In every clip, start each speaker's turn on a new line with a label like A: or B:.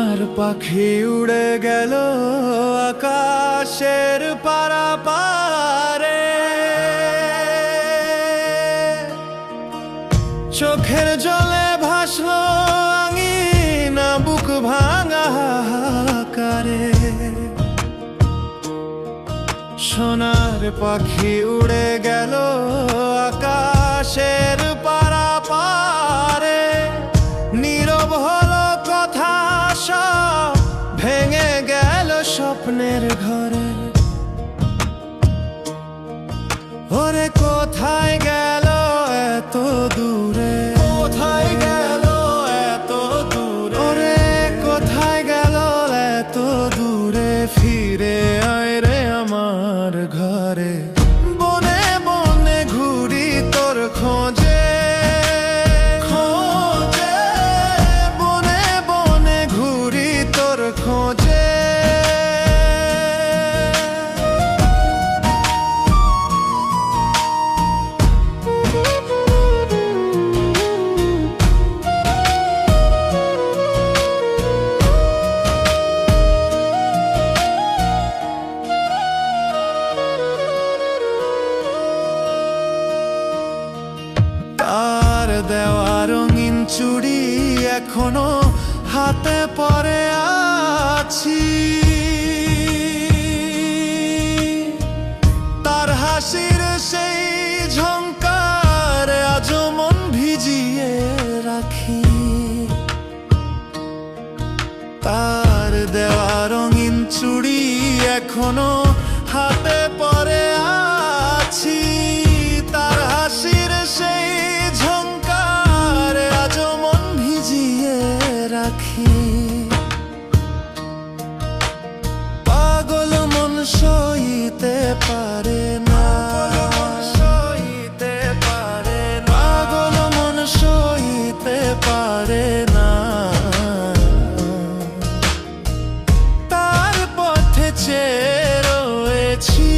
A: সোনার পাখি উড়ে গেল আকাশের পারাপারে, চোখের জলে ভাসলো আঙিনা বুক ভাঙা হাহাকারে। সোনার পাখি উড়ে গেল আকাশের পারাপারে, নীরব হলো কথা সব, ভেঙে গেল স্বপ্নের ঘরে। ওরে কোথায় গেল এত দূরে, কোথায় গেল এত দূরে, ওরে কোথায় গেল এত দূরে, ফিরে আয় রে আমার ঘরে। বনে বনে ঘুরি তোর খোঁজে, খোঁজে, বনে বনে ঘুরি তোর খোঁজে। তার দেওয়া রঙিন চুড়ি এখনো হাতে পরে আছি, তার হাসির সেই ঝংকার আজও মন ভিজিয়ে রাখি। তার দেওয়া রঙিন চুড়ি এখনো হাতে পরে আছি, তার হাসির সেই ঝংকার আজও মন ভিজিয়ে রাখি। পাগল মন সইতে পারে না, সইতে পারে না, পাগল মন সইতে পারে না, তার পথে চেয়ে রয়েছি।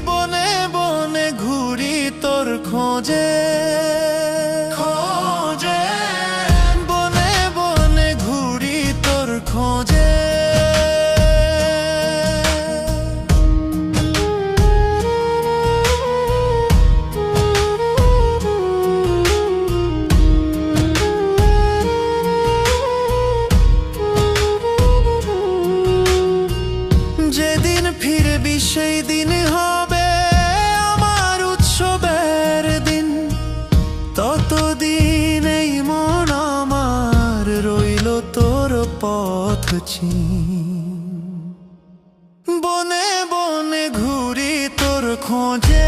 A: বনে বনে ঘুরি তোর খোঁজে, খোঁজে, বনে বনে ঘুরি তোর খোঁজে। যেদিন ফিরবি সেই দিন হবে আমার উৎসবের দিন, ততদিন এই মন আমার রইল তোর পথ চিন। বনে বনে ঘুরি তোর খোঁজে।